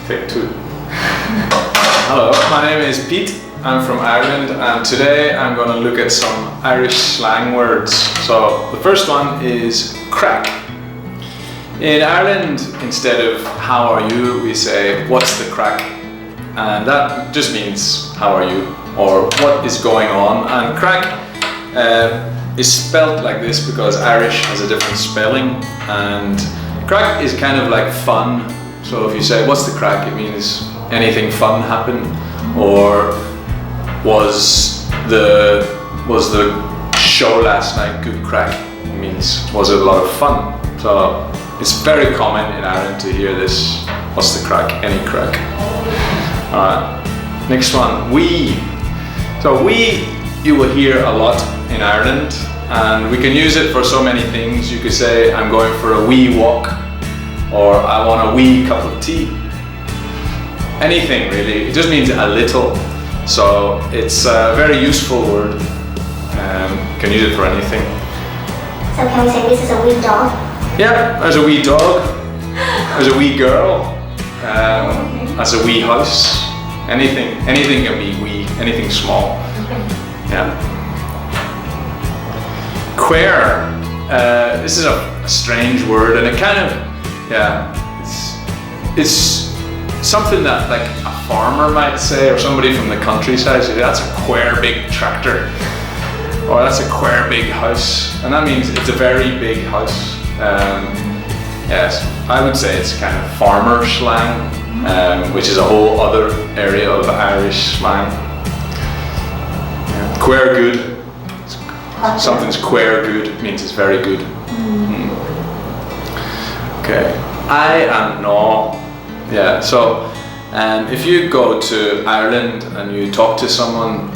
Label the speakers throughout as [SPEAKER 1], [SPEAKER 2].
[SPEAKER 1] Take two. Hello, my name is Pete. I'm from Ireland, and today I'm going to look at some Irish slang words. So the first one is crack. In Ireland, instead of how are you, we say what's the crack, and that just means how are you or what is going on. And crack is spelled like this because Irish has a different spelling, and crack is kind of like fun. So if you say what's the crack, it means anything fun happen, or was the show last night good crack? It means was it a lot of fun? So it's very common in Ireland to hear this. What's the crack? Any crack. Alright. Next one. Wee. So wee you will hear a lot in Ireland, and we can use it for so many things. You could say I'm going for a wee walk, or I want a wee cup of tea. Anything really. It just means a little. So it's a very useful word. You can use it for anything.
[SPEAKER 2] So can we say this is a wee dog?
[SPEAKER 1] Yeah, there's a wee dog. There's a wee girl. There's a wee house. Anything can be wee. Anything small. Yeah. Queer. This is a strange word, and it kind of, it's something that like a farmer might say, or somebody from the countryside say, that's a queer big tractor, or that's a queer big house, and that means it's a very big house. Yes, I would say it's kind of farmer slang, which is a whole other area of Irish slang. Yeah. Queer good. Something's queer good means it's very good. Okay. I and no. Yeah, so if you go to Ireland and you talk to someone,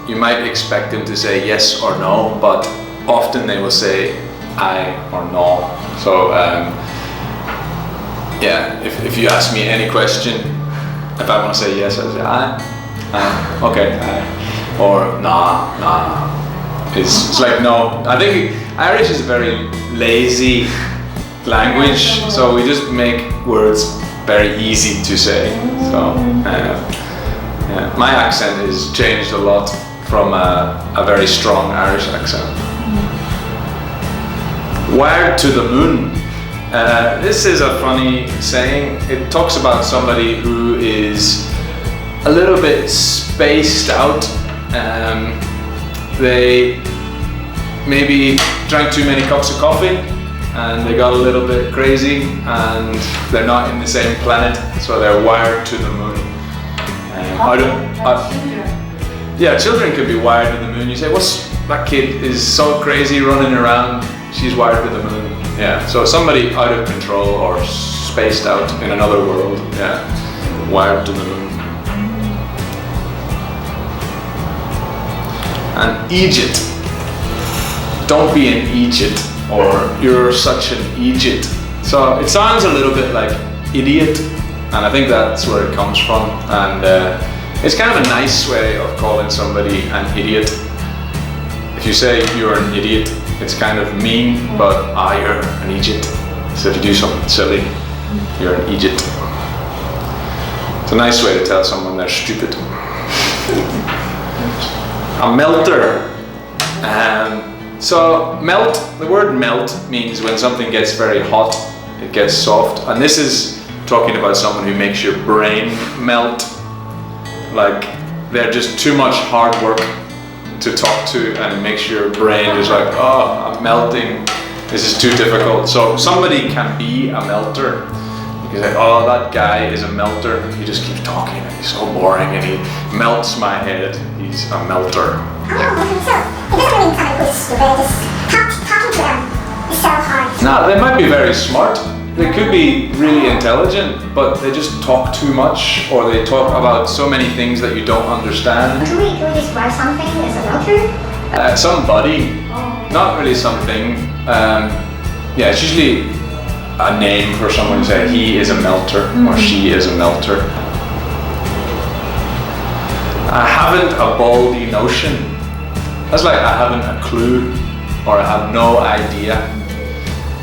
[SPEAKER 1] you might expect them to say yes or no, but often they will say I or no. So if you ask me any question, if I want to say yes, I say I, okay, I, or nah. It's like no. I think Irish is a very lazy language, so we just make words very easy to say. So my accent is changed a lot from a very strong Irish accent. Wired to the moon. This is a funny saying. It talks about somebody who is a little bit spaced out. They maybe drank too many cups of coffee and they got a little bit crazy, and they're not in the same planet, so they're wired to the moon. Children could be wired to the moon. You say, that kid is so crazy running around, she's wired to the moon. Yeah, so somebody out of control or spaced out in another world, wired to the moon. And Egypt. Don't be an Egypt, or you're such an Egypt. So it sounds a little bit like idiot, and I think that's where it comes from. And it's kind of a nice way of calling somebody an idiot. If you say you're an idiot, it's kind of mean, but you're an Egypt. So if you do something silly, you're an Egypt. It's a nice way to tell someone they're stupid. A melter. So melt, the word melt means when something gets very hot, it gets soft. And this is talking about someone who makes your brain melt. Like they're just too much hard work to talk to, and it makes your brain just like, I'm melting. This is too difficult. So somebody can be a melter. You can say, that guy is a melter. He just keeps talking and he's so boring and he melts my head. He's a melter.
[SPEAKER 2] So it doesn't mean somebody who's stupid, just talking to them is so hard.
[SPEAKER 1] No, they might be very smart. They could be really intelligent, but they just talk too much, or they talk about so many things that you don't understand.
[SPEAKER 2] Do we describe something as a melter?
[SPEAKER 1] Somebody, not really something. It's usually a name for someone to say he is a melter or she is a melter. I haven't a baldy notion. That's like I haven't a clue, or I have no idea.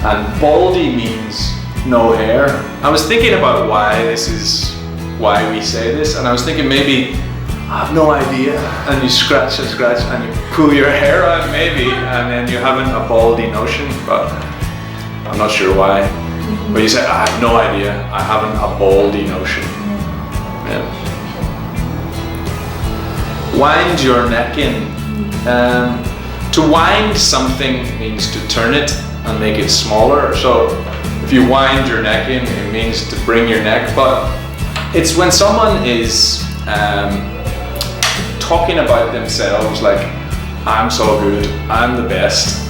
[SPEAKER 1] And baldy means no hair. I was thinking about why this is why we say this, and I was thinking maybe I have no idea, and you scratch and scratch and you pull your hair out maybe, and then you haven't a baldy notion, but I'm not sure why. But you say, I have no idea, I haven't a baldy notion. Yeah. Wind your neck in. To wind something means to turn it and make it smaller. So if you wind your neck in, it means to bring your neck, but it's when someone is talking about themselves like, I'm so good, I'm the best,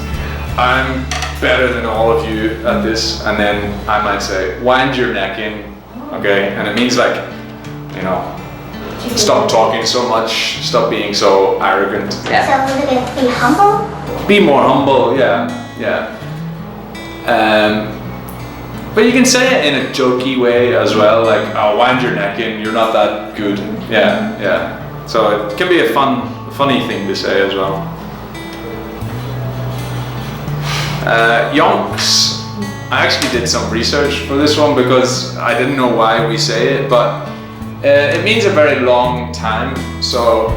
[SPEAKER 1] I'm better than all of you at this, and then I might say, wind your neck in, okay? And it means like, you know, stop talking so much, stop being so arrogant.
[SPEAKER 2] Yeah. So a little bit be humble?
[SPEAKER 1] Be more humble, yeah. But you can say it in a jokey way as well, like, oh, wind your neck in, you're not that good. Yeah. So it can be a funny thing to say as well. Yonks. I actually did some research for this one because I didn't know why we say it, but it means a very long time. So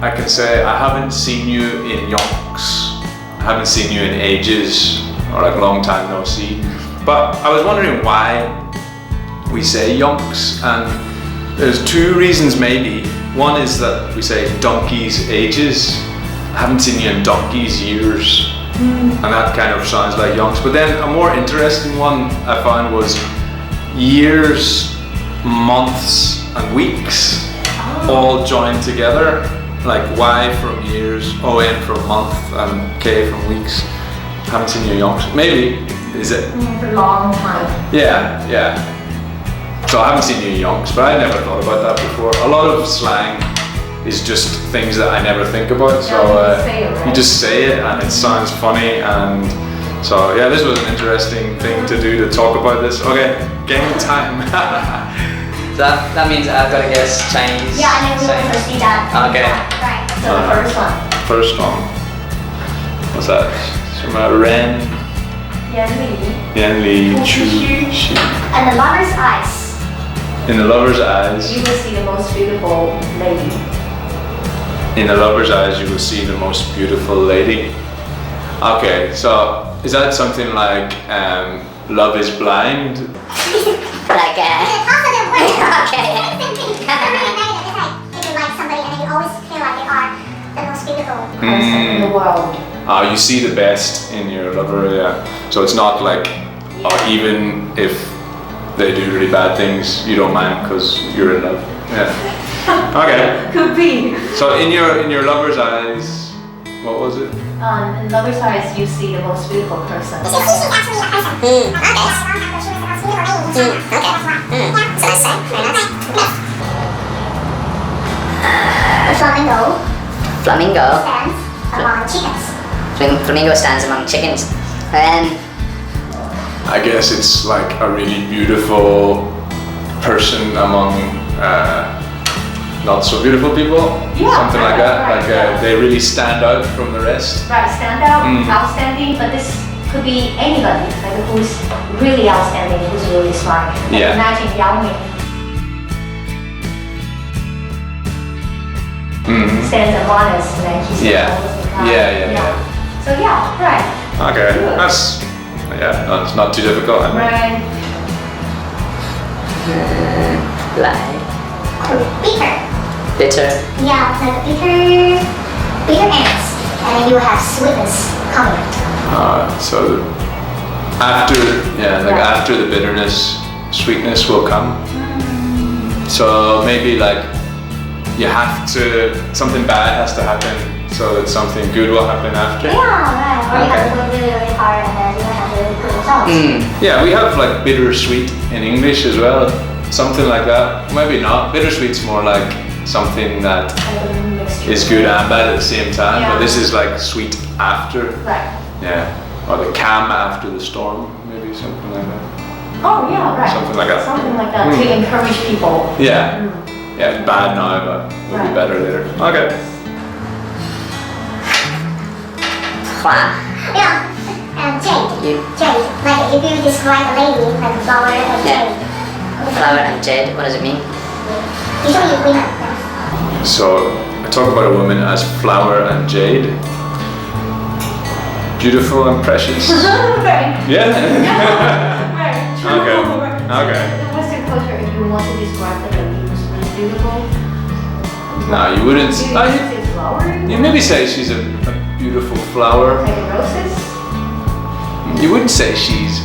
[SPEAKER 1] I can say, I haven't seen you in yonks. I haven't seen you in ages, or like a long time no see. But I was wondering why we say yonks, and there's two reasons maybe. One is that we say donkey's ages. I haven't seen you in donkey's years. And that kind of sounds like yonks. But then a more interesting one I found was years, months and weeks all joined together. Like Y from years, ON from month and K from weeks. Haven't seen you yonks. Maybe, is it?
[SPEAKER 3] For a long time.
[SPEAKER 1] Yeah. So I haven't seen you yonks, but I never thought about that before. A lot of slang is just things that I never think about. So you just say it and it sounds funny, and so yeah, this was an interesting thing to do, to talk about this. Okay, game time.
[SPEAKER 4] So that means I've got to guess Chinese.
[SPEAKER 2] Yeah, and then we will first do that.
[SPEAKER 4] Okay.
[SPEAKER 2] Right.
[SPEAKER 3] So the first one.
[SPEAKER 1] First one. What's that? Ren, Yan Li, Chu, Xi.
[SPEAKER 2] And the lover's eyes.
[SPEAKER 1] In the lover's eyes.
[SPEAKER 3] You will see the most beautiful lady.
[SPEAKER 1] In the lover's eyes, you will see the most beautiful lady. Okay, so is that something like Love is Blind?
[SPEAKER 2] Like positive way.
[SPEAKER 3] Okay.
[SPEAKER 2] Same thing. It's really negative. It's like if you like somebody and then you always feel like they are the most beautiful
[SPEAKER 3] Person in the world.
[SPEAKER 1] You see the best in your lover, yeah. So it's not like even if they do really bad things, you don't mind because you're in love. Yeah. Okay.
[SPEAKER 3] Could be.
[SPEAKER 1] So in your lover's eyes, what was it?
[SPEAKER 3] In lover's eyes, you see the most beautiful person.
[SPEAKER 2] She's actually a person. Okay. So that's it. Very nice. The flamingo stands among chickens.
[SPEAKER 4] Flamingo stands among chickens. And
[SPEAKER 1] I guess it's like a really beautiful person among not so beautiful people.
[SPEAKER 3] Yeah,
[SPEAKER 1] Something like that.
[SPEAKER 3] right,
[SPEAKER 1] Like
[SPEAKER 3] yeah.
[SPEAKER 1] they really stand out from the rest.
[SPEAKER 3] Right, stand out, outstanding, but this could be anybody, like who's really outstanding, who's really smart. Like
[SPEAKER 1] Yeah.
[SPEAKER 3] imagine Yao Ming stands among us, like he's
[SPEAKER 1] Yeah.
[SPEAKER 3] always
[SPEAKER 1] Yeah.
[SPEAKER 3] So yeah, right.
[SPEAKER 1] Okay,
[SPEAKER 3] Good.
[SPEAKER 1] that's not too difficult. I mean.
[SPEAKER 3] Right.
[SPEAKER 4] like
[SPEAKER 2] Bitter.
[SPEAKER 4] bitter.
[SPEAKER 2] Yeah, like bitter ends. And then you will have sweetness coming.
[SPEAKER 1] So after the bitterness, sweetness will come. So maybe like something bad has to happen so that something good will happen after.
[SPEAKER 2] Yeah, right. Or you have to work really, really hard and then you will have really good results.
[SPEAKER 1] Yeah, we have like bittersweet in English as well. Something like that. Maybe not. Bittersweet's more like something that is good and bad at the same time.
[SPEAKER 3] Yeah.
[SPEAKER 1] But this is like sweet after.
[SPEAKER 3] Right.
[SPEAKER 1] Yeah. Or the calm after the storm. Maybe something like that.
[SPEAKER 3] Oh yeah, right.
[SPEAKER 1] Something like that.
[SPEAKER 3] Something like that to encourage people.
[SPEAKER 1] Yeah. Yeah, it's bad now, but it'll be better later. Okay.
[SPEAKER 4] Hoa.
[SPEAKER 2] Yeah. Jade. Jade. Like if you describe a lady, like a flower and
[SPEAKER 4] Yeah.
[SPEAKER 2] jade.
[SPEAKER 4] Flower and jade. What does it mean?
[SPEAKER 2] Usually women.
[SPEAKER 1] So I talk about a woman as flower and jade. Beautiful and precious.
[SPEAKER 3] Right.
[SPEAKER 1] Yeah?
[SPEAKER 3] Right.
[SPEAKER 1] Okay. Okay.
[SPEAKER 3] In Western culture, if you want to describe the lady who's really beautiful,
[SPEAKER 1] No, you wouldn't.
[SPEAKER 3] you
[SPEAKER 1] Oh,
[SPEAKER 3] say flower?
[SPEAKER 1] you maybe say she's a beautiful flower.
[SPEAKER 3] Like roses?
[SPEAKER 1] You wouldn't say she's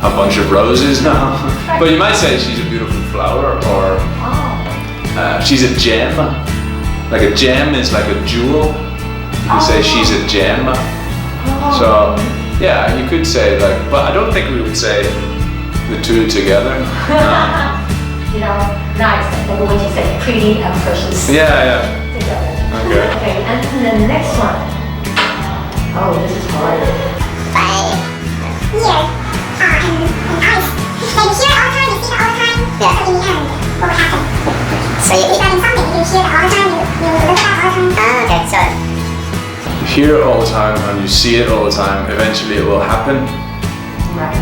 [SPEAKER 1] a bunch of roses, no. But you might say she's a beautiful flower, or
[SPEAKER 3] Oh.
[SPEAKER 1] she's a gem. Like a gem is like a jewel. You can say she's a gem. So, yeah, you could say like, but I don't think we would say the two together.
[SPEAKER 3] You know, nice. Like when you say pretty and precious
[SPEAKER 1] Yeah,
[SPEAKER 3] together.
[SPEAKER 1] Okay.
[SPEAKER 3] Okay, and the next one. Oh, this is hard.
[SPEAKER 2] By year, and ice. Like you hear it all the time, you see it all the time.
[SPEAKER 5] Yeah.
[SPEAKER 2] So in the end, what would happen?
[SPEAKER 5] So you,
[SPEAKER 2] If you're in something, if you hear it all the time, you look at it all the time.
[SPEAKER 5] okay, so
[SPEAKER 1] You hear it all the time and you see it all the time. Eventually it will happen.
[SPEAKER 3] Right.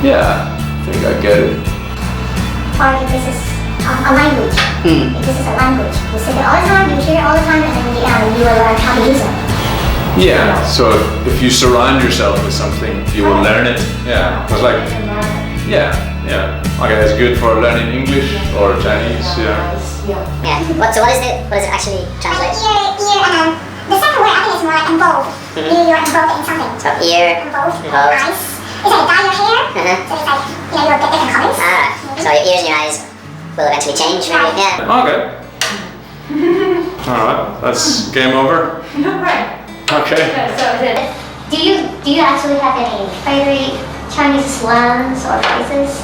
[SPEAKER 1] Yeah, I think I get it.
[SPEAKER 2] Or if this is a language. If this is a language, you see it all the time, you hear it all the time, and then in the end, you will learn how to use it.
[SPEAKER 1] Yeah, so if you surround yourself with something, you will learn it. Yeah, it's like, yeah. Okay, it's good for learning English or Chinese, yeah.
[SPEAKER 3] Yeah.
[SPEAKER 5] yeah. What does it actually
[SPEAKER 2] Like
[SPEAKER 5] translate?
[SPEAKER 2] ear, and then the second word I think is more like involved. You're involved in something.
[SPEAKER 5] So ear.
[SPEAKER 2] Involved.
[SPEAKER 5] Involved.
[SPEAKER 2] Eyes. It's like dye your hair.
[SPEAKER 5] Uh-huh.
[SPEAKER 2] So it's like, you'll get different colors.
[SPEAKER 5] Ah, so your ears and your eyes will eventually change, maybe?
[SPEAKER 2] Right.
[SPEAKER 5] Yeah.
[SPEAKER 1] Okay. Alright, that's game over.
[SPEAKER 3] Right.
[SPEAKER 1] Okay.
[SPEAKER 3] So
[SPEAKER 5] Do you actually have any favorite Chinese slangs or phrases?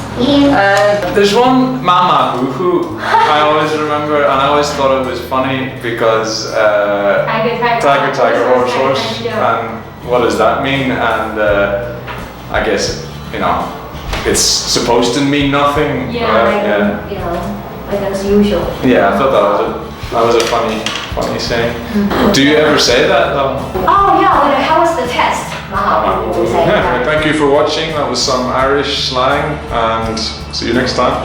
[SPEAKER 1] There's one mama hoo I always remember, and I always thought it was funny because tiger, horse, and what does that mean? And I guess, you know, it's supposed to mean nothing.
[SPEAKER 3] Yeah,
[SPEAKER 1] right?
[SPEAKER 3] like,
[SPEAKER 1] Yeah.
[SPEAKER 3] you know, like as usual.
[SPEAKER 1] Yeah, I thought that was a funny saying. Do you ever say that though?
[SPEAKER 3] Oh yeah, like, how was the test? Wow.
[SPEAKER 1] Yeah, thank you for watching. That was some Irish slang, and see you next time.